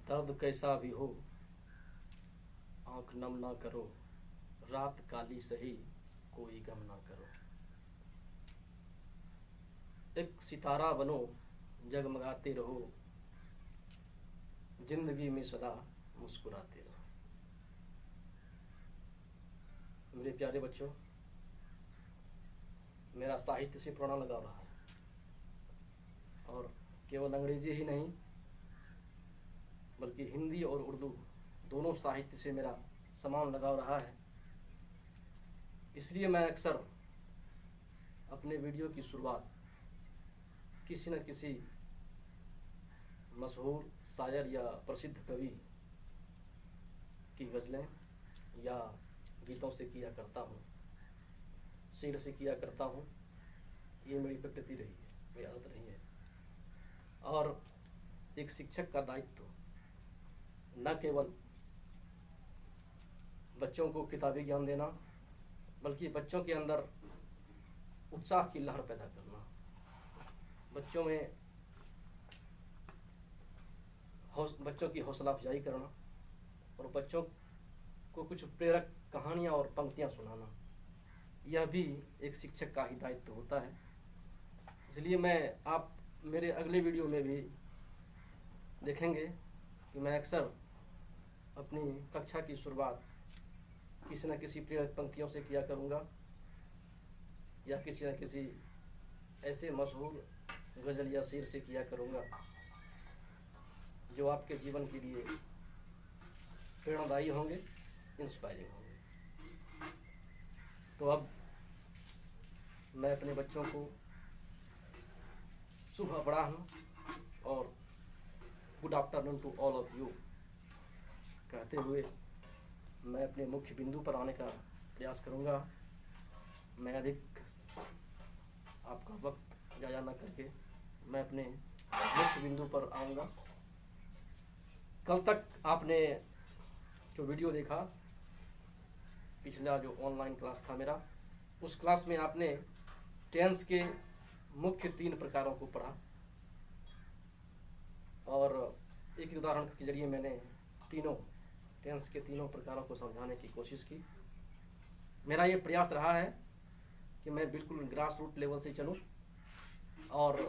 दर्द कैसा भी हो आँख नम ना करो, रात काली सही कोई गम ना करो। एक सितारा बनो जगमगाते रहो, जिंदगी में सदा मुस्कुराते रहो। मेरे प्यारे बच्चों, मेरा साहित्य से पुराना लगाव रहा है और केवल अंग्रेजी ही नहीं बल्कि हिंदी और उर्दू दोनों साहित्य से मेरा समान लगाव रहा है। इसलिए मैं अक्सर अपने वीडियो की शुरुआत किसी न किसी मशहूर शायर या प्रसिद्ध कवि की गज़लें या गीतों से किया करता हूँ, शेर से किया करता हूँ। ये मेरी प्रकृति रही है, मेरी आदत रही है। और एक शिक्षक का दायित्व न केवल बच्चों को किताबी ज्ञान देना बल्कि बच्चों के अंदर उत्साह की लहर पैदा करना, बच्चों की हौसला अफजाई करना और बच्चों को कुछ प्रेरक कहानियाँ और पंक्तियाँ सुनाना, यह भी एक शिक्षक का ही दायित्व होता है। इसलिए आप मेरे अगले वीडियो में भी देखेंगे कि मैं अक्सर अपनी कक्षा की शुरुआत किसी न किसी प्रेरक पंक्तियों से किया करूँगा या किसी न किसी ऐसे मशहूर गज़ल या शेर से किया करूँगा जो आपके जीवन के लिए प्रेरणादायी होंगे, इंस्पायरिंग होंगे। तो अब मैं अपने बच्चों को शुभ अपराह्न और good afternoon to all of you कहते हुए मैं अपने मुख्य बिंदु पर आने का प्रयास करूंगा। मैं अधिक आपका वक्त ज़ाया न करके मैं अपने मुख्य बिंदु पर आऊँगा। कल तक आपने जो वीडियो देखा, पिछला जो ऑनलाइन क्लास था मेरा, उस क्लास में आपने टेंस के मुख्य 3 प्रकारों को पढ़ा और एक उदाहरण के जरिए मैंने टेंस के तीनों प्रकारों को समझाने की कोशिश की। मेरा ये प्रयास रहा है कि मैं बिल्कुल ग्रास रूट लेवल से चलूं और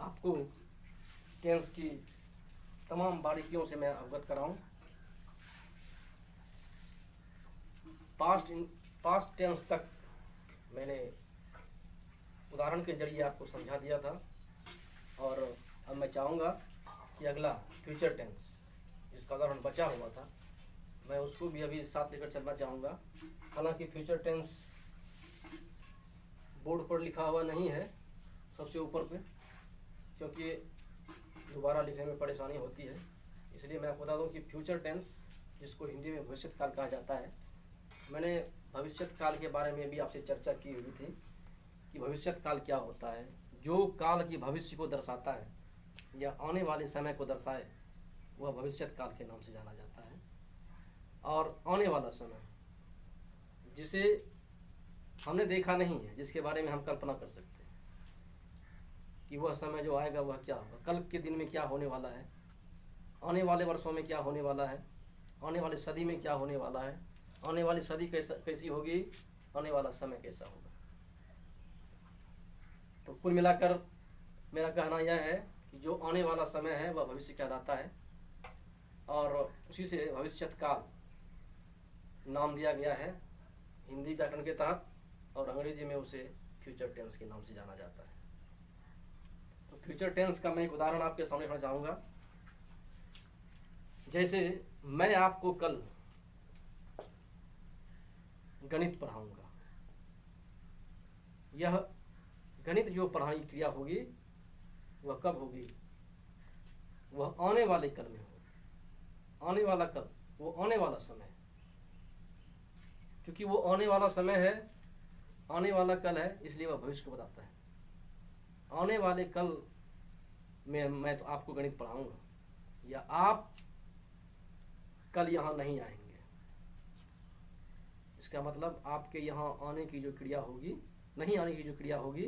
आपको टेंस की तमाम बारीकियों से मैं अवगत कराऊं। पास्ट टेंस तक मैंने उदाहरण के जरिए आपको समझा दिया था और अब मैं चाहूँगा कि अगला फ्यूचर टेंस जिसका उदाहरण बचा हुआ था मैं उसको भी अभी साथ लेकर चलना चाहूँगा। हालांकि फ्यूचर टेंस बोर्ड पर लिखा हुआ नहीं है सबसे ऊपर पे, क्योंकि दोबारा लिखने में परेशानी होती है। इसलिए मैं आपको बता दूं कि फ्यूचर टेंस जिसको हिंदी में भविष्यत काल कहा जाता है, मैंने भविष्यत काल के बारे में भी आपसे चर्चा की हुई थी कि भविष्यत काल क्या होता है। जो काल की भविष्य को दर्शाता है या आने वाले समय को दर्शाए वह भविष्यत काल के नाम से जाना जाता है। और आने वाला समय जिसे हमने देखा नहीं है, जिसके बारे में हम कल्पना कर सकते हैं कि वह समय जो आएगा वह क्या होगा, कल के दिन में क्या होने वाला है, आने वाले वर्षों में क्या होने वाला है, आने वाली सदी में क्या होने वाला है, आने वाली सदी कैसी होगी, आने वाला समय कैसा होगा। तो कुल मिलाकर मेरा कहना यह है कि जो आने वाला समय है वह भविष्य कहलाता है और उसी से भविष्यत काल नाम दिया गया है हिंदी व्याकरण के तहत और अंग्रेजी में उसे फ्यूचर टेंस के नाम से जाना जाता है। तो फ्यूचर टेंस का मैं एक उदाहरण आपके सामने रखना चाहूँगा। जैसे मैं आपको कल गणित पढ़ाऊँगा, यह गणित जो पढ़ाई क्रिया होगी वह कब होगी, वह आने वाले कल में होगी। आने वाला कल, वो आने वाला समय, क्योंकि वो आने वाला समय है, आने वाला कल है, इसलिए वह भविष्य को बताता है। आने वाले कल में मैं तो आपको गणित पढ़ाऊंगा या आप कल यहाँ नहीं आएंगे। इसका मतलब आपके यहाँ आने की जो क्रिया होगी, नहीं आने की जो क्रिया होगी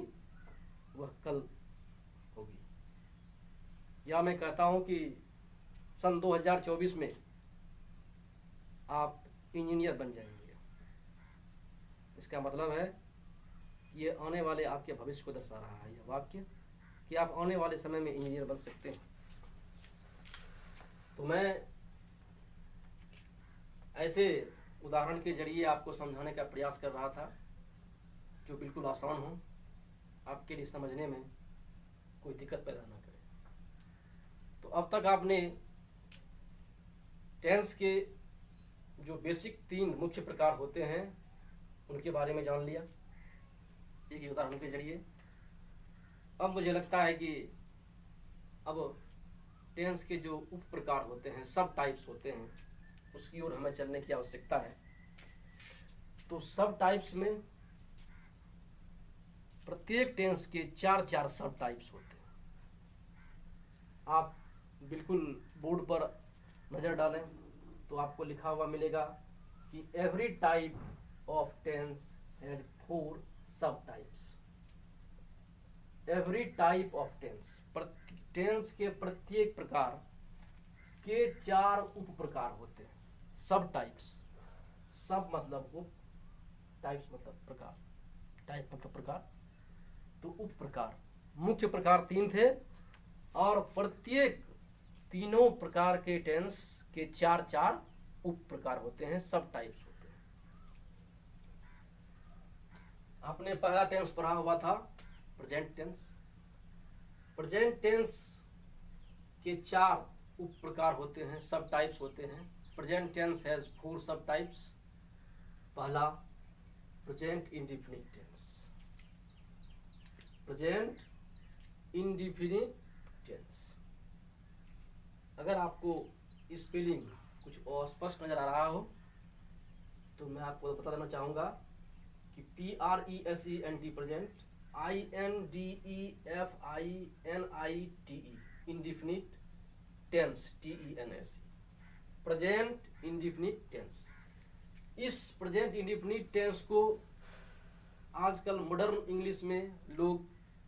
वह कल होगी। या मैं कहता हूँ कि सन 2024 में आप इंजीनियर बन जाएंगे। इसका मतलब है ये आने वाले आपके भविष्य को दर्शा रहा है यह वाक्य, कि आप आने वाले समय में इंजीनियर बन सकते हैं। तो मैं ऐसे उदाहरण के जरिए आपको समझाने का प्रयास कर रहा था जो बिल्कुल आसान हो, आपके लिए समझने में कोई दिक्कत पैदा ना करे। तो अब तक आपने टेंस के जो बेसिक 3 मुख्य प्रकार होते हैं उनके बारे में जान लिया एक उदाहरण के जरिए। अब मुझे लगता है कि अब टेंस के जो उप प्रकार होते हैं, सब टाइप्स होते हैं, उसकी ओर हमें चलने की आवश्यकता है। तो सब टाइप्स में प्रत्येक टेंस के 4 सब टाइप्स होते हैं। आप बिल्कुल बोर्ड पर नज़र डालें तो आपको लिखा हुआ मिलेगा कि every type of tense has 4 sub types. Every type of tense, tense के प्रत्येक प्रकार के 4 उप प्रकार होते हैं। सब टाइप्स, सब मतलब उप, टाइप्स मतलब प्रकार, टाइप मतलब प्रकार, तो उप प्रकार। मुख्य प्रकार 3 थे और प्रत्येक तीनों प्रकार के टेंस के 4 उप प्रकार होते हैं, सब टाइप्स होते हैं। आपने पहला टेंस पढ़ा हुआ था प्रेजेंट टेंस। प्रेजेंट टेंस के 4 उप प्रकार होते हैं, सब टाइप्स होते हैं। Present tense has 4 sub types. पहला present indefinite tense. Present indefinite tense, अगर आपको स्पेलिंग कुछ अस्पष्ट नजर आ रहा हो तो मैं आपको बता देना चाहूंगा कि PRESENT present, INDEFINITE indefinite tense, TENS, present indefinite tense. इस प्रेजेंट इंडेफिनिट टेंस को आजकल मॉडर्न इंग्लिश में लोग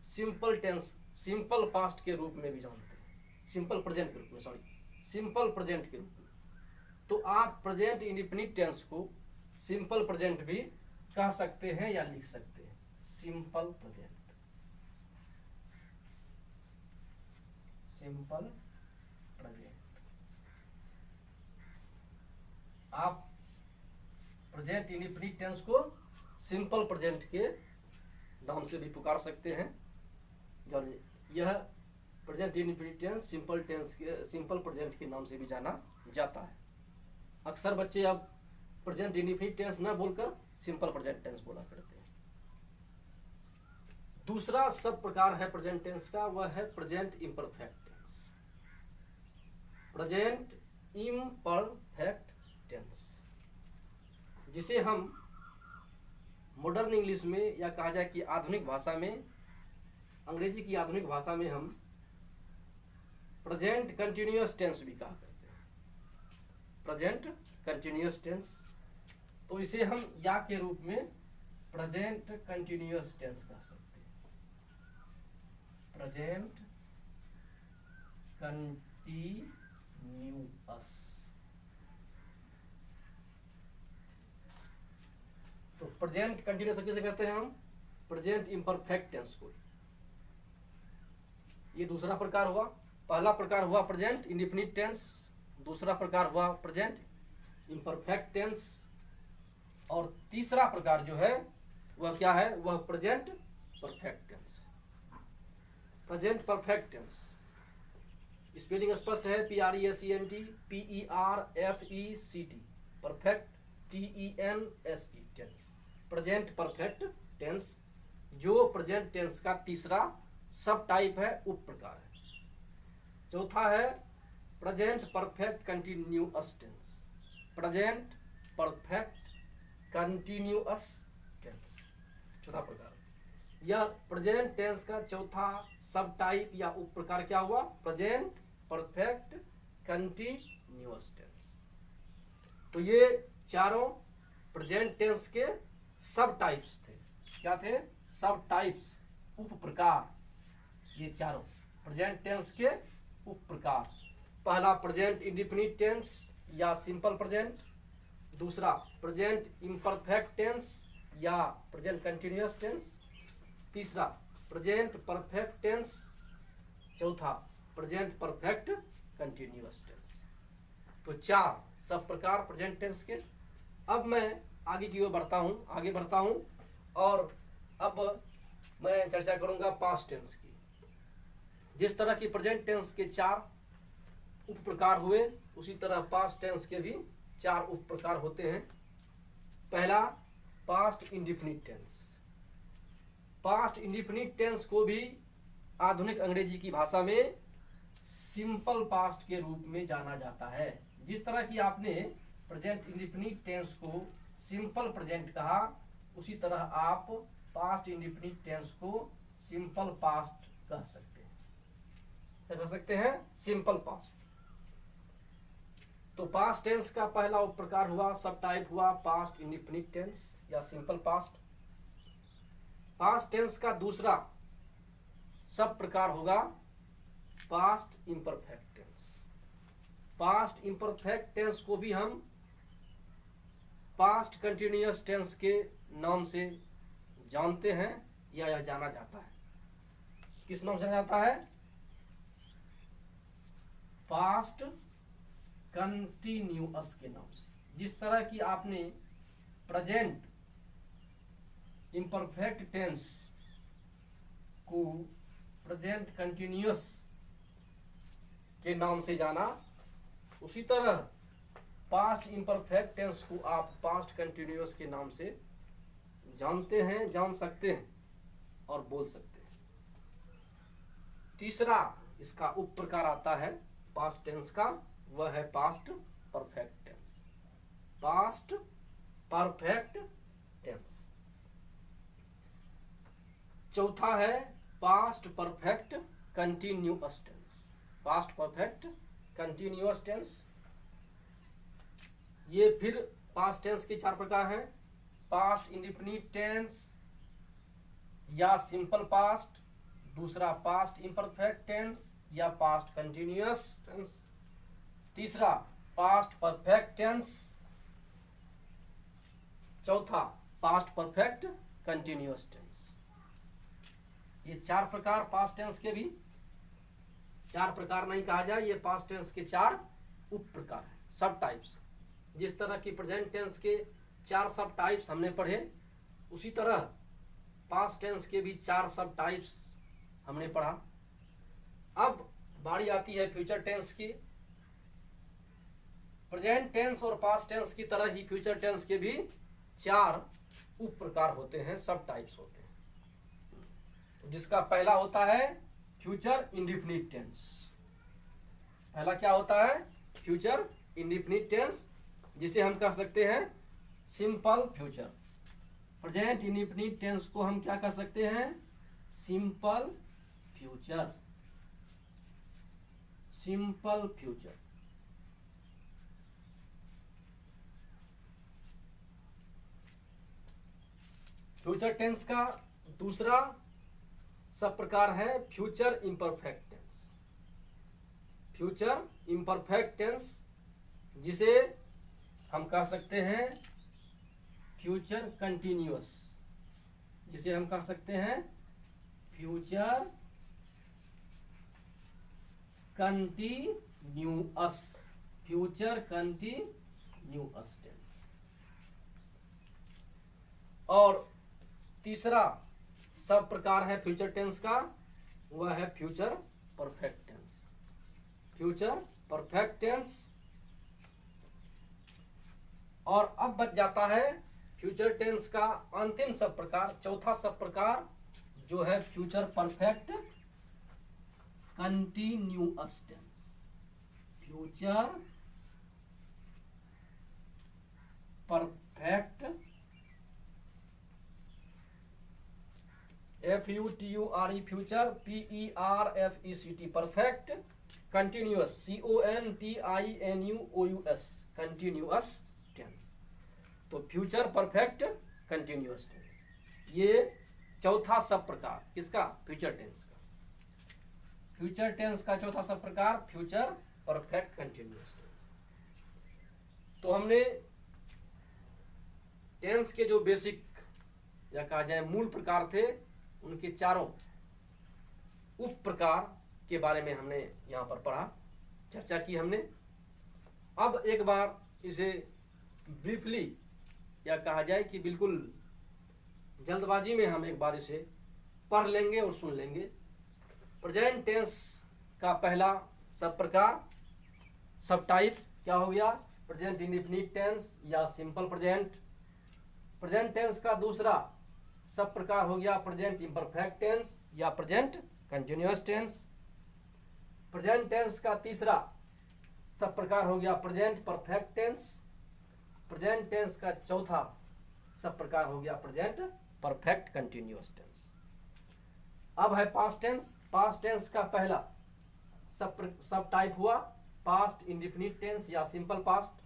सिंपल टेंस, सिंपल पास्ट के रूप में भी जानते हैं, सिंपल प्रेजेंट के रूप में, सिंपल प्रेजेंट के रूप में। तो आप प्रेजेंट इंडेफिनिट टेंस को सिंपल प्रेजेंट भी कह सकते हैं या लिख सकते हैं। Simple present, simple present. आप प्रेजेंट इंडेफिनिट टेंस को सिंपल प्रेजेंट के नाम से भी पुकार सकते हैं। यह present indefinite tense simple tense के, सिंपल प्रेजेंट के नाम से भी जाना जाता है। अक्सर बच्चे अब प्रेजेंट इंडेफिनिट टेंस न बोलकर सिंपल प्रेजेंट टेंस बोला करते हैं। दूसरा सब प्रकार है प्रेजेंट टेंस का, वह है present imperfect tense. Present imperfect tense, जिसे हम मॉडर्न इंग्लिश में या कहा जाए कि आधुनिक भाषा में, अंग्रेजी की आधुनिक भाषा में हम प्रेजेंट कंटिन्यूअस टेंस भी कहा करते हैं। प्रेजेंट कंटिन्यूअस टेंस, तो इसे हम या के रूप में प्रेजेंट कंटिन्यूअस टेंस कह सकते हैं। Present continuous. तो प्रेजेंट कंटिन्यूअस किसे कहते हैं हम? प्रेजेंट इम्परफेक्ट टेंस को। ये दूसरा प्रकार हुआ। पहला प्रकार हुआ प्रेजेंट इंडेफिनिट टेंस, दूसरा प्रकार हुआ प्रेजेंट इम्परफेक्ट टेंस, और तीसरा प्रकार जो है वह क्या है? वह present perfect tense. Present perfect tense, spelling स्पष्ट है, PRESENT PERFECT, perfect TENSE tense. Present perfect tense जो प्रेजेंट टेंस का तीसरा सब टाइप है, उप प्रकार है। चौथा है present perfect continuous tense. Present perfect continuous tense चौथा प्रकार। यह प्रेजेंट टेंस का चौथा सब टाइप या उप प्रकार क्या हुआ? Present perfect continuous tense. तो ये चारों प्रेजेंट टेंस के सब टाइप्स थे। क्या थे? सब टाइप्स, उप प्रकार। ये चारों प्रेजेंट टेंस के उप प्रकार। पहला प्रेजेंट इंडेफिनिट टेंस या सिंपल प्रेजेंट, दूसरा प्रेजेंट इम्परफेक्ट टेंस या प्रेजेंट कंटिन्यूअस टेंस, तीसरा प्रेजेंट परफेक्ट टेंस, चौथा प्रेजेंट परफेक्ट कंटिन्यूअस टेंस। तो चार सब प्रकार प्रेजेंट टेंस के। अब मैं आगे की ओर आगे बढ़ता हूं और अब मैं चर्चा करूंगा पास्ट टेंस की। जिस तरह की प्रेजेंट टेंस के चार उप प्रकार हुए, उसी तरह पास्ट टेंस के भी चार उप प्रकार होते हैं। पहला past indefinite tense. Past indefinite tense को भी आधुनिक अंग्रेजी की भाषा में सिंपल पास्ट के रूप में जाना जाता है। जिस तरह की आपने प्रेजेंट इंडेफिनिट टेंस को सिंपल प्रेजेंट कहा, उसी तरह आप पास्ट इंडेफिनिट टेंस को सिंपल पास्ट कह सकते हैं। क्या कह सकते हैं? Simple past. तो पास्ट टेंस का पहला उप प्रकार हुआ, सब टाइप हुआ पास्ट इंडेफिनिट टेंस या सिंपल पास्ट। पास्ट टेंस का दूसरा सब प्रकार होगा past imperfect tense. Past imperfect tense को भी हम पास्ट कंटिन्यूअस टेंस के नाम से जानते हैं या यह जाना जाता है। किस नाम से जाना जाता है? पास्ट कंटिन्यूअस के नाम से। जिस तरह की आपने प्रेजेंट इम्परफेक्ट टेंस को प्रेजेंट कंटिन्यूअस के नाम से जाना, उसी तरह पास्ट इम्परफेक्ट टेंस को आप पास्ट कंटिन्यूअस के नाम से जानते हैं, जान सकते हैं और बोल सकते हैं। तीसरा इसका उप प्रकार आता है पास्ट टेंस का, वह है past perfect tense. Past perfect tense. चौथा है past perfect continuous tense. Past perfect continuous tense. ये फिर पास्ट टेंस के चार प्रकार हैं। पास्ट इंडेफिनिट टेंस या सिंपल पास्ट, दूसरा पास्ट इम्परफेक्ट टेंस या पास्ट कंटिन्यूअस टेंस, तीसरा पास्ट परफेक्ट टेंस, चौथा पास्ट परफेक्ट कंटिन्यूअस टेंस। ये चार प्रकार पास्ट टेंस के भी, चार प्रकार नहीं कहा जाए, ये पास्ट टेंस के चार उप प्रकार हैं, सब टाइप्स। जिस तरह की प्रेजेंट टेंस के चार सब टाइप्स हमने पढ़े, उसी तरह पास्ट टेंस के भी चार सब टाइप्स हमने पढ़ा। अब बारी आती है फ्यूचर टेंस की। प्रेजेंट टेंस और पास्ट टेंस की तरह ही फ्यूचर टेंस के भी चार उप प्रकार होते हैं, सब टाइप्स होते हैं। जिसका पहला होता है फ्यूचर इंडेफिनिट टेंस। पहला क्या होता है? फ्यूचर इंडेफिनिट टेंस, जिसे हम कह सकते हैं simple future. Present indefinite tense को हम क्या कह सकते हैं? Simple future. Simple future. Future tense का दूसरा सब प्रकार है future imperfect tense. Future imperfect tense, जिसे हम कह सकते हैं फ्यूचर कंटिन्यूअस। जिसे हम कह सकते हैं future continuous. Future continuous tense. और तीसरा सब प्रकार है फ्यूचर टेंस का, वह है future perfect tense. Future perfect tense. और अब बच जाता है फ्यूचर टेंस का अंतिम सब प्रकार, चौथा सब प्रकार, जो है future perfect continuous tense. Future perfect, FUTURE future, PERFECT perfect, continuous CONTINUOUS continuous tense. तो फ्यूचर परफेक्ट कंटिन्यूअस टेंस, ये चौथा सब प्रकार किसका? फ्यूचर टेंस का। फ्यूचर टेंस का चौथा सब प्रकार फ्यूचर परफेक्ट कंटिन्यूअस टेंस। तो हमने टेंस के जो बेसिक या कहा जाए मूल प्रकार थे, उनके चारों उप प्रकार के बारे में हमने यहाँ पर पढ़ा, चर्चा की हमने। अब एक बार इसे ब्रीफली या कहा जाए कि बिल्कुल जल्दबाजी में हम एक बार इसे पढ़ लेंगे और सुन लेंगे। प्रेजेंट टेंस का पहला सब प्रकार, सब टाइप क्या हो गया? प्रेजेंट इंडेफिनिट टेंस या सिंपल प्रेजेंट। प्रेजेंट टेंस का दूसरा सब प्रकार हो गया प्रेजेंट इम्परफेक्ट टेंस या present continuous tense. Present tense का तीसरा सब प्रकार हो गया present perfect tense. Present tense का चौथा सब प्रकार हो गया प्रेजेंट परफेक्ट कंटिन्यूअस टेंस। अब है पास्ट टेंस। पास्ट टेंस का पहला सब टाइप हुआ पास्ट इंडेफिनिट टेंस या सिंपल पास्ट।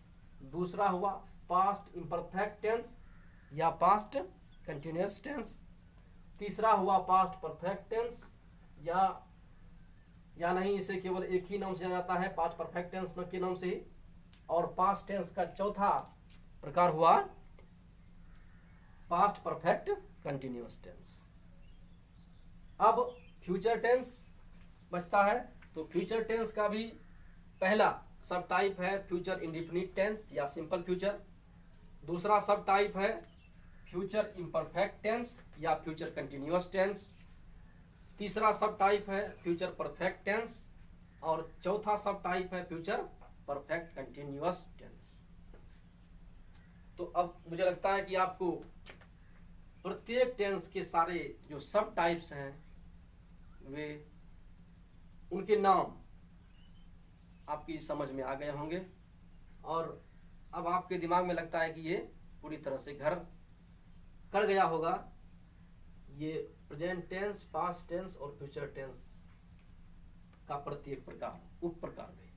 दूसरा हुआ पास्ट इम्परफेक्ट टेंस या पास्ट कंटिन्यूअस टेंस। तीसरा हुआ पास्ट परफेक्ट टेंस या नहीं, इसे केवल एक ही नाम से जाना जाता है, पास्ट परफेक्ट टेंस के नाम से ही। और पास्ट टेंस का चौथा प्रकार हुआ पास्ट परफेक्ट कंटिन्यूअस टेंस। अब फ्यूचर टेंस बचता है। तो फ्यूचर टेंस का भी पहला सब टाइप है फ्यूचर इंडेफिनिट टेंस या सिंपल फ्यूचर। दूसरा सब टाइप है फ्यूचर इम्परफेक्ट टेंस या फ्यूचर कंटिन्यूअस टेंस। तीसरा सब टाइप है फ्यूचर परफेक्ट टेंस और चौथा सब टाइप है फ्यूचर परफेक्ट कंटिन्यूअस टेंस। तो अब मुझे लगता है कि आपको प्रत्येक टेंस के सारे जो सब टाइप्स हैं वे उनके नाम आपकी समझ में आ गए होंगे और अब आपके दिमाग में लगता है कि ये पूरी तरह से घर कर गया होगा। ये प्रेजेंट टेंस, पास्ट टेंस और फ्यूचर टेंस का प्रत्येक प्रकार, उप प्रकार में,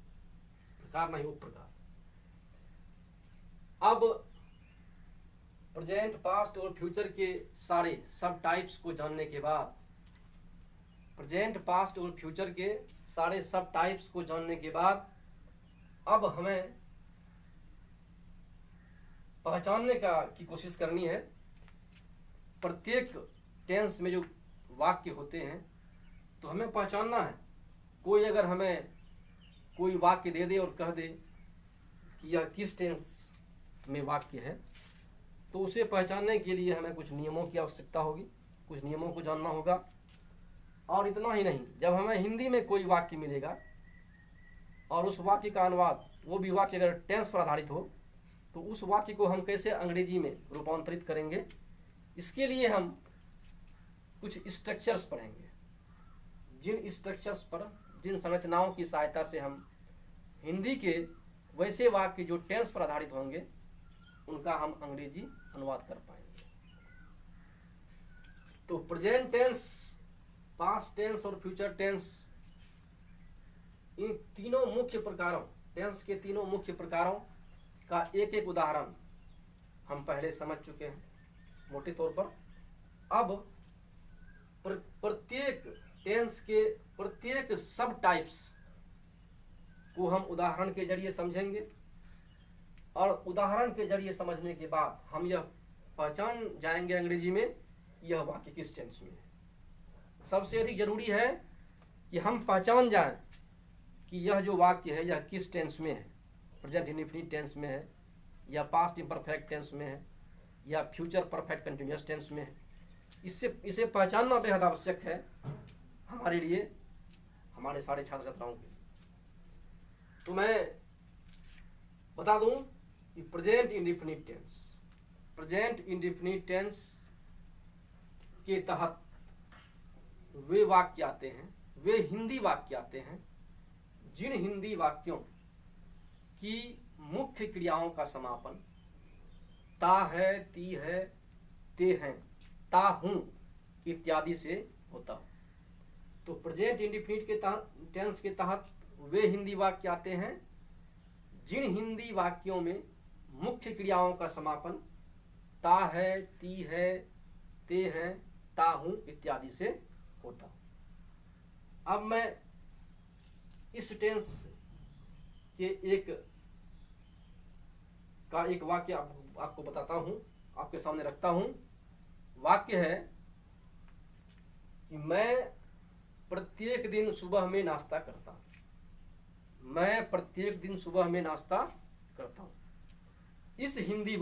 प्रकार नहीं उप प्रकार। अब प्रेजेंट, पास्ट और फ्यूचर के सारे सब टाइप्स को जानने के बाद, प्रेजेंट, पास्ट और फ्यूचर के सारे सब टाइप्स को जानने के बाद अब हमें पहचानने की कोशिश करनी है प्रत्येक टेंस में जो वाक्य होते हैं। तो हमें पहचानना है, कोई अगर हमें कोई वाक्य दे दे और कह दे कि यह किस टेंस में वाक्य है, तो उसे पहचानने के लिए हमें कुछ नियमों की आवश्यकता होगी, कुछ नियमों को जानना होगा। और इतना ही नहीं, जब हमें हिंदी में कोई वाक्य मिलेगा और उस वाक्य का अनुवाद, वो भी वाक्य अगर टेंस पर आधारित हो, तो उस वाक्य को हम कैसे अंग्रेजी में रूपांतरित करेंगे, इसके लिए हम कुछ स्ट्रक्चर्स पढ़ेंगे। जिन स्ट्रक्चर्स पर, जिन संरचनाओं की सहायता से हम हिंदी के वैसे वाक्य जो टेंस पर आधारित होंगे उनका हम अंग्रेजी अनुवाद कर पाएंगे। तो प्रेजेंट टेंस, पास्ट टेंस और फ्यूचर टेंस, इन तीनों मुख्य प्रकारों, टेंस के तीनों मुख्य प्रकारों का एक एक उदाहरण हम पहले समझ चुके हैं मोटे तौर पर। अब प्रत्येक टेंस के प्रत्येक सब टाइप्स को हम उदाहरण के जरिए समझेंगे और उदाहरण के जरिए समझने के बाद हम यह पहचान जाएंगे अंग्रेजी में यह वाक्य किस टेंस में है। सबसे अधिक जरूरी है कि हम पहचान जाएं कि यह जो वाक्य है यह किस टेंस में है, प्रेजेंट इंडेफिनिट टेंस में है या पास्ट इम्परफेक्ट टेंस में है या फ्यूचर परफेक्ट कंटिन्यूअस टेंस में है। इसे पहचानना बेहद आवश्यक है हमारे लिए, हमारे सारे छात्र छात्राओं के लिए। तो मैं बता दूं कि present indefinite tense, present indefinite tense के तहत वे वाक्य आते हैं, वे हिंदी वाक्य आते हैं जिन हिंदी वाक्यों की मुख्य क्रियाओं का समापन ता है, ती है, ते हैं, ता हूं इत्यादि से होता हो। तो प्रेजेंट इंडेफिनिट के टेंस के तहत वे हिंदी वाक्य आते हैं जिन हिंदी वाक्यों में मुख्य क्रियाओं का समापन ता है, ती है, ते हैं, ता हूं इत्यादि से होता हो। अब मैं इस टेंस के एक वाक्य आपको बताता हूं, आपके सामने रखता हूं। वाक्य है कि मैं प्रत्येक दिन सुबह में नाश्ता करता हूं। मैं प्रत्येक दिन सुबह में नाश्ता करता हूं। इस हिंदी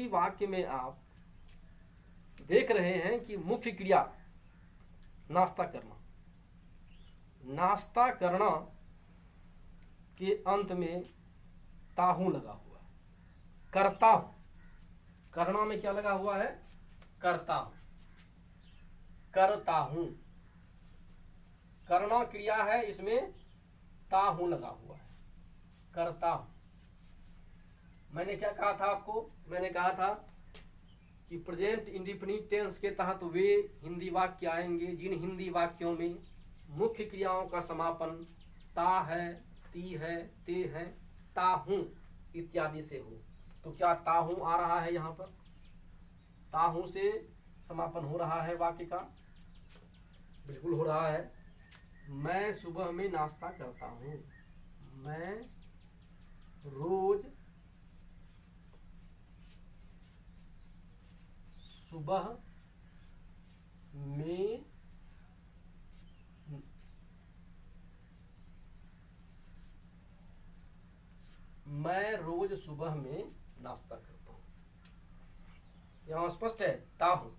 वाक्य में आप देख रहे हैं कि मुख्य क्रिया नाश्ता करना के अंत में ताहू लगा हुआ है। करता हूं, करना में क्या लगा हुआ है? करता हूं। करना क्रिया है, इसमें ताहू लगा हुआ है। करता हूं। मैंने क्या कहा था आपको? मैंने कहा था कि प्रेजेंट इंडेफिनिट टेंस के तहत वे हिंदी वाक्य आएंगे जिन हिंदी वाक्यों में मुख्य क्रियाओं का समापन ता है, ती है, ते है, ताहू इत्यादि से हो। तो क्या ताहू आ रहा है? यहाँ पर ताहू से समापन हो रहा है वाक्य का? बिल्कुल हो रहा है। मैं सुबह में नाश्ता करता हूँ। मैं रोज सुबह में सुबह में नाश्ता करता हूँ। यहाँ स्पष्ट है ताहू।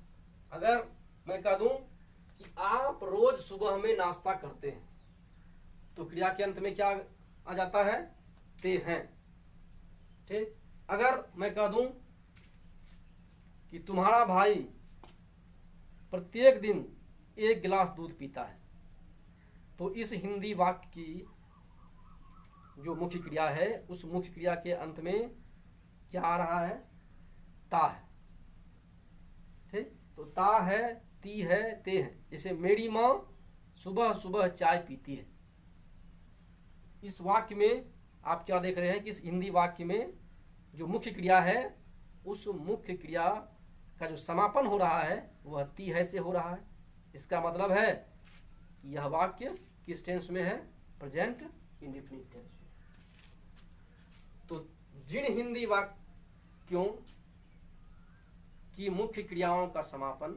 अगर मैं कह दूं कि आप रोज सुबह में नाश्ता करते हैं तो क्रिया के अंत में क्या आ जाता है? ते हैं। ठीक। अगर मैं कह दूं कि तुम्हारा भाई प्रत्येक दिन 1 गिलास दूध पीता है तो इस हिंदी वाक्य की जो मुख्य क्रिया है उस मुख्य क्रिया के अंत में क्या आ रहा है? ता है। ठीक। तो ता है, ती है, ते है। जैसे मेरी माँ सुबह सुबह चाय पीती है। इस वाक्य में आप क्या देख रहे हैं कि इस हिंदी वाक्य में जो मुख्य क्रिया है उस मुख्य क्रिया का जो समापन हो रहा है वह ती है से हो रहा है। इसका मतलब है कि यह वाक्य किस टेंस में है? प्रेजेंट इंडेफिनिट टेंस में। तो जिन हिंदी वाक्यों की मुख्य क्रियाओं का समापन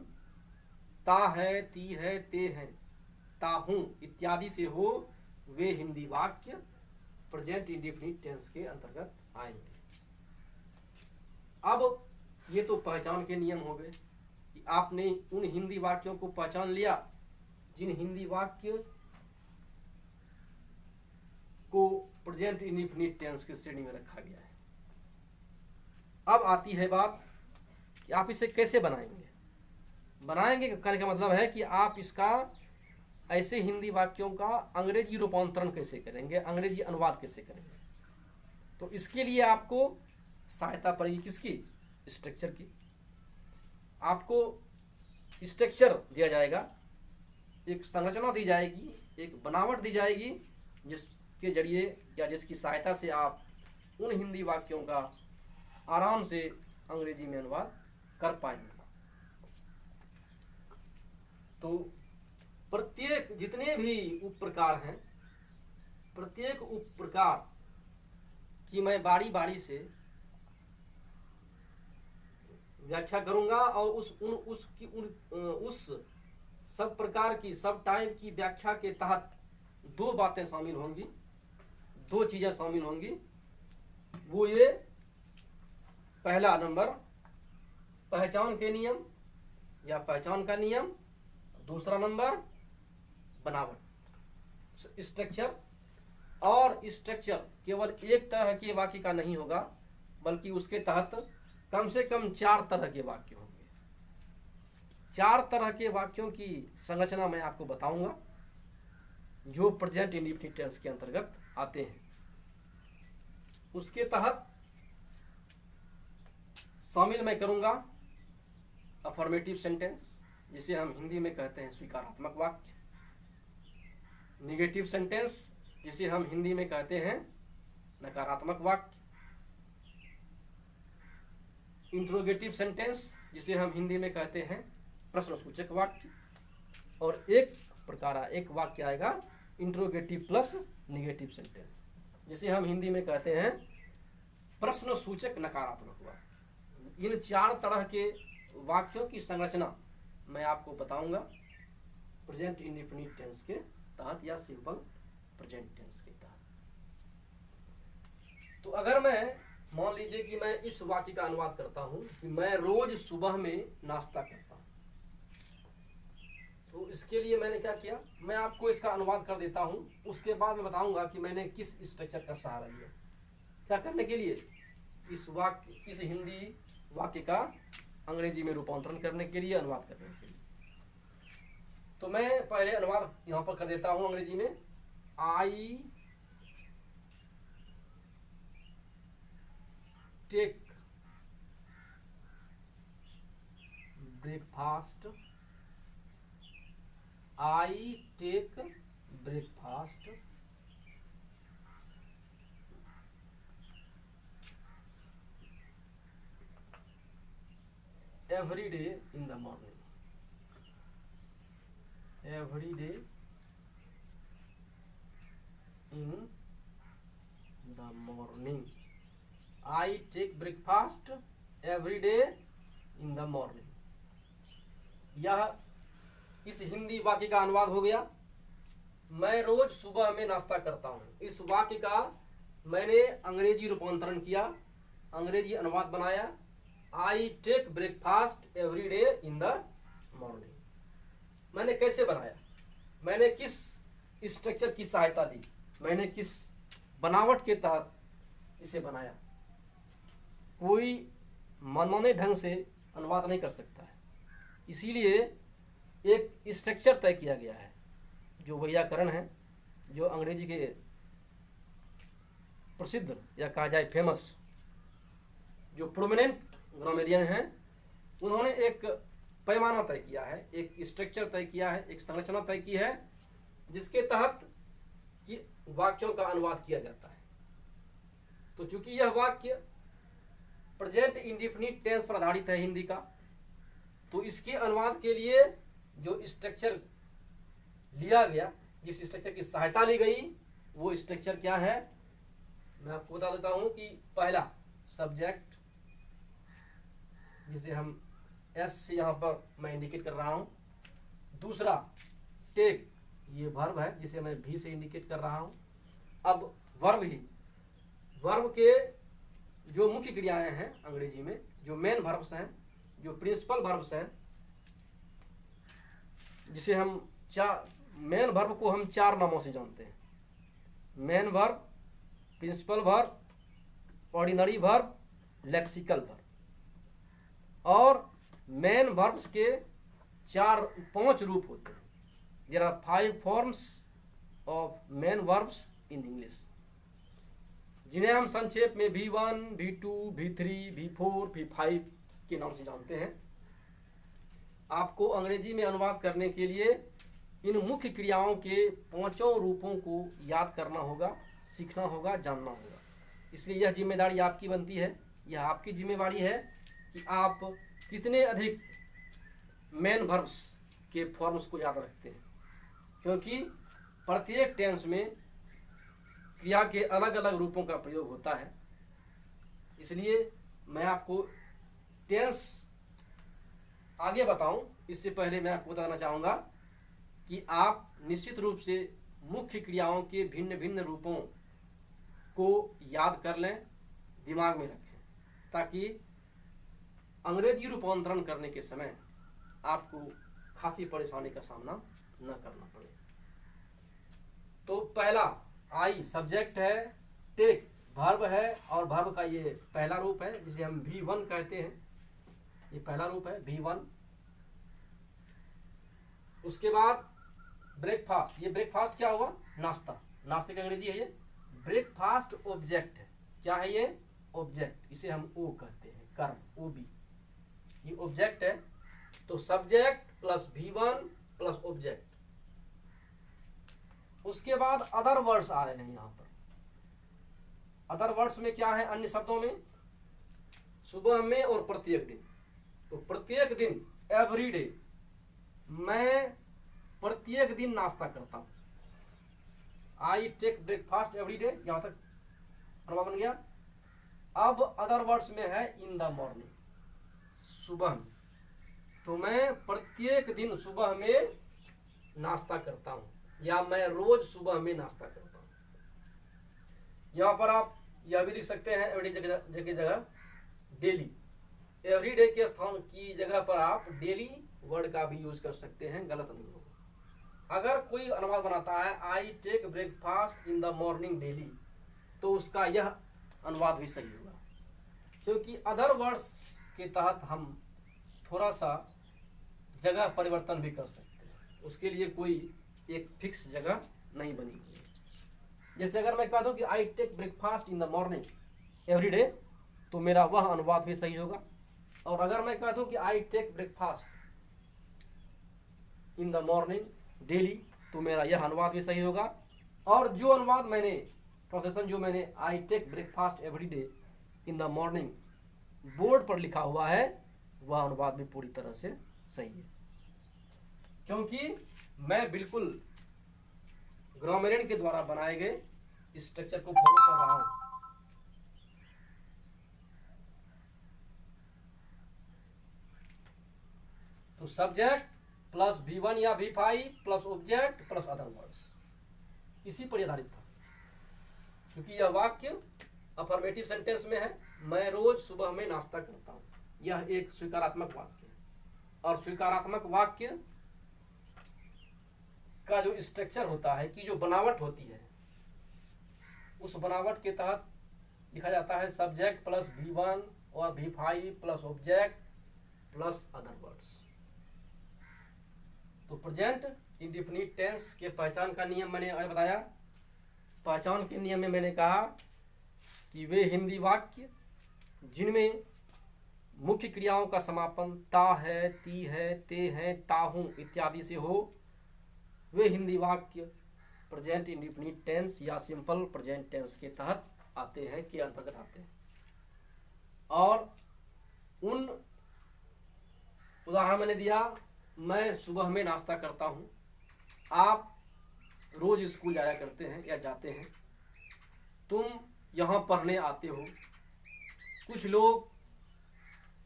ता है, ती है, ते है, ताहू इत्यादि से हो वे हिंदी वाक्य प्रेजेंट इंडेफिनिट टेंस के अंतर्गत आएंगे। अब ये तो पहचान के नियम हो गए कि आपने उन हिंदी वाक्यों को पहचान लिया जिन हिंदी वाक्य को प्रेजेंट इंडेफिनिट टेंस की श्रेणी में रखा गया है। अब आती है बात कि आप इसे कैसे बनाएंगे। कहने का मतलब है कि आप इसका ऐसे हिंदी वाक्यों का अंग्रेजी रूपांतरण कैसे करेंगे, अंग्रेजी अनुवाद कैसे करेंगे। तो इसके लिए आपको सहायता पड़ेगी किसकी? स्ट्रक्चर की। आपको स्ट्रक्चर दिया जाएगा, एक संरचना दी जाएगी, एक बनावट दी जाएगी जिसके जरिए या जिसकी सहायता से आप उन हिंदी वाक्यों का आराम से अंग्रेजी में अनुवाद कर पाएंगे। तो प्रत्येक जितने भी उप प्रकार हैं, प्रत्येक उप प्रकार की मैं बारी बारी से व्याख्या करूंगा और उस सब प्रकार की, सब टाइप की व्याख्या के तहत 2 बातें शामिल होंगी, 2 चीजें शामिल होंगी। वो ये पहला नंबर पहचान के नियम या पहचान का नियम, दूसरा नंबर बनावट स्ट्रक्चर। और स्ट्रक्चर केवल एक तरह के वाक्य का नहीं होगा बल्कि उसके तहत कम से कम 4 तरह के वाक्य होंगे। 4 तरह के वाक्यों की संरचना मैं आपको बताऊंगा जो प्रेजेंट इंडेफिनिट टेंस के अंतर्गत आते हैं। उसके तहत शामिल मैं करूंगा अफर्मेटिव सेंटेंस, जिसे हम हिंदी में कहते हैं स्वीकारात्मक वाक्य, निगेटिव सेंटेंस जिसे हम हिंदी में कहते हैं नकारात्मक वाक्य, इंट्रोगेटिव सेंटेंस जिसे हम हिंदी में कहते हैं प्रश्नसूचक वाक्य, और एक वाक्य आएगा इंट्रोगेटिव प्लस निगेटिव सेंटेंस, जिसे हम हिंदी में कहते हैं प्रश्न सूचक नकारात्मक वाक्य। इन 4 तरह के वाक्यों की संरचना मैं आपको बताऊंगा प्रेजेंट इंडेफिनिट टेंस के तहत या सिंपल प्रेजेंट टेंस के तहत। तो अगर मैं मान लीजिए कि मैं इस वाक्य का अनुवाद करता हूं कि मैं रोज सुबह में नाश्ता करता हूं, तो इसके लिए मैंने क्या किया, मैं आपको इसका अनुवाद कर देता हूं, उसके बाद मैं बताऊंगा कि मैंने किस स्ट्रक्चर का सहारा लिया। क्या करने के लिए, इस हिंदी वाक्य का अंग्रेजी में रूपांतरण करने के लिए, अनुवाद करने के लिए। तो मैं पहले अनुवाद यहां पर कर देता हूं अंग्रेजी में। I take breakfast, I take breakfast every day in the morning, every day in the morning, I take breakfast every day in the morning। यह इस हिंदी वाक्य का अनुवाद हो गया। मैं रोज सुबह में नाश्ता करता हूँ, इस वाक्य का मैंने अंग्रेजी रूपांतरण किया, अंग्रेजी अनुवाद बनाया। I take breakfast every day in the morning. मैंने कैसे बनाया, मैंने किस स्ट्रक्चर की सहायता ली, मैंने किस बनावट के तहत इसे बनाया। कोई मनमाने ढंग से अनुवाद नहीं कर सकता है, इसीलिए एक स्ट्रक्चर तय किया गया है, जो वैयाकरण है, जो अंग्रेजी के प्रसिद्ध या कहा जाए फेमस जो प्रोमिनेंट ग्रामेरियन हैं, उन्होंने एक पैमाना तय किया है, एक स्ट्रक्चर तय किया है, एक संरचना तय की है, जिसके तहत कि वाक्यों का अनुवाद किया जाता है। तो चूंकि यह वाक्य प्रेजेंट इंडेफिनिट टेंस पर आधारित है हिंदी का, तो इसके अनुवाद के लिए जो स्ट्रक्चर लिया गया, जिस स्ट्रक्चर की सहायता ली गई, वो स्ट्रक्चर क्या है, मैं आपको बता देता हूं कि पहला सब्जेक्ट, जिसे हम एस से यहां पर मैं इंडिकेट कर रहा हूं। दूसरा टेक, ये वर्ब है जिसे मैं भी से इंडिकेट कर रहा हूं। अब वर्ब ही, वर्ब के जो मुख्य क्रियाएं हैं अंग्रेजी में, जो मेन वर्ब्स हैं, जो प्रिंसिपल वर्ब्स हैं, जिसे हम मेन वर्ब को हम 4 नामों से जानते हैं। Main verb, principal verb, ordinary verb, lexical verb. और मेन वर्ब्स के 5 रूप होते हैं। There are 5 forms of main verbs in English, जिन्हें हम संक्षेप में V1, V2, V3, V4, V5 के नाम से जानते हैं। आपको अंग्रेजी में अनुवाद करने के लिए इन मुख्य क्रियाओं के 5 रूपों को याद करना होगा, सीखना होगा, जानना होगा। इसलिए यह जिम्मेदारी आपकी बनती है, यह आपकी जिम्मेवारी है कि आप कितने अधिक मेन वर्ब्स के फॉर्म्स को याद रखते हैं, क्योंकि प्रत्येक टेंस में क्रिया के अलग अलग रूपों का प्रयोग होता है। इसलिए मैं आपको टेंस आगे बताऊं, इससे पहले मैं आपको बताना चाहूँगा कि आप निश्चित रूप से मुख्य क्रियाओं के भिन्न भिन्न रूपों को याद कर लें, दिमाग में रखें, ताकि अंग्रेजी रूपांतरण करने के समय आपको खासी परेशानी का सामना न करना पड़े। तो पहला आई सब्जेक्ट है, टेक वर्ब है, और वर्ब का ये पहला रूप है जिसे हम V1 कहते हैं, ये पहला रूप है V1। उसके बाद ब्रेकफास्ट, ये ब्रेकफास्ट क्या हुआ, नाश्ता, नाश्ते की अंग्रेजी है ये ब्रेकफास्ट। ऑब्जेक्ट है, क्या है ये, ऑब्जेक्ट, इसे हम ओ कहते हैं, कर्म, OB, ये ऑब्जेक्ट है। तो subject plus V1 plus object. उसके बाद अदर वर्ड्स आ रहे हैं यहां पर। अदर वर्ड्स में क्या है, अन्य शब्दों में सुबह में और प्रत्येक दिन। तो प्रत्येक दिन, एवरी डे, मैं प्रत्येक दिन नाश्ता करता हूं। I take breakfast every day, यहाँ तक अनुमान बन गया। अब अदर वर्ड्स में है इन द मॉर्निंग, सुबह में। तो मैं प्रत्येक दिन सुबह में नाश्ता करता हूँ, या मैं रोज सुबह में नाश्ता करता हूँ। यहाँ पर आप यह भी लिख सकते हैं एवरी जगह डेली, एवरीडे के स्थान की जगह पर आप डेली वर्ड का भी यूज कर सकते हैं, गलत नहीं होगा। अगर कोई अनुवाद बनाता है I take breakfast in the morning daily, तो उसका यह अनुवाद भी सही होगा, क्योंकि अदर वर्ड्स के तहत हम थोड़ा सा जगह परिवर्तन भी कर सकते हैं, उसके लिए कोई एक फिक्स जगह नहीं बनी हुई है। जैसे अगर मैं कह दूं कि I take breakfast in the morning every day, तो मेरा वह अनुवाद भी सही होगा। और अगर मैं कहता हूं कि I take breakfast in the morning daily, तो मेरा यह अनुवाद भी सही होगा। और जो अनुवाद मैंने प्रोसेसन जो मैंने I take breakfast every day in the morning board पर लिखा हुआ है, वह अनुवाद भी पूरी तरह से सही है, क्योंकि मैं बिल्कुल ग्रामरियन के द्वारा बनाए गए स्ट्रक्चर को फॉलो कर रहा हूं। तो सब्जेक्ट प्लस V1 या V5 plus object plus other words, इसी पर आधारित था। क्योंकि यह वाक्य अफर्मेटिव सेंटेंस में है, मैं रोज सुबह में नाश्ता करता हूं, यह एक स्वीकारात्मक वाक्य है। और स्वीकारात्मक वाक्य का जो स्ट्रक्चर होता है, कि जो बनावट होती है, उस बनावट के तहत लिखा जाता है सब्जेक्ट प्लस V1 और V5 plus object plus other words. तो प्रेजेंट इंडेफिनिट टेंस के पहचान का नियम मैंने आज बताया। पहचान के नियम में मैंने कहा कि वे हिंदी वाक्य जिनमें मुख्य क्रियाओं का समापन ता है, ती है, ते है, ताहू इत्यादि से हो, वे हिंदी वाक्य प्रेजेंट इंडेफिनिट टेंस या सिंपल प्रेजेंट टेंस के तहत आते हैं, के अंतर्गत आते हैं। और उन उदाहरण मैंने दिया, मैं सुबह में नाश्ता करता हूं, आप रोज स्कूल जाया करते हैं या जाते हैं, तुम यहां पढ़ने आते हो, कुछ लोग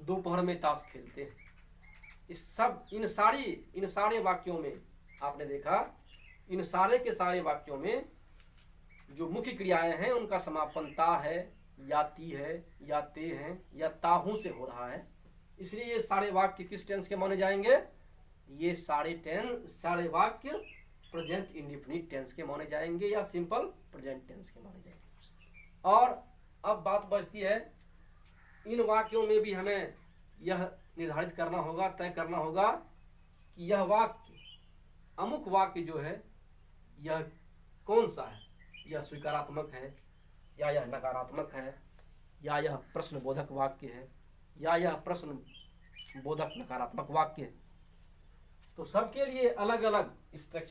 दोपहर में ताश खेलते हैं। इन सारे वाक्यों में आपने देखा, इन सारे के सारे वाक्यों में जो मुख्य क्रियाएं हैं उनका समापन ता है, या ती है, या ते हैं, या ताहू से हो रहा है। इसलिए ये सारे वाक्य किस टेंस के माने जाएंगे? ये सारे वाक्य प्रेजेंट इंडेफिनिट टेंस के माने जाएंगे या सिंपल प्रेजेंट टेंस के माने जाएंगे। और अब बात बचती है, इन वाक्यों में भी हमें यह निर्धारित करना होगा, तय करना होगा कि यह वाक्य, अमुक वाक्य जो है, यह कौन सा है? यह स्वीकारात्मक है, या यह नकारात्मक है, या यह प्रश्न बोधक वाक्य है, या यह प्रश्न बोधक नकारात्मक वाक्य है। तो सबके लिए अलग अलग स्ट्रक्चर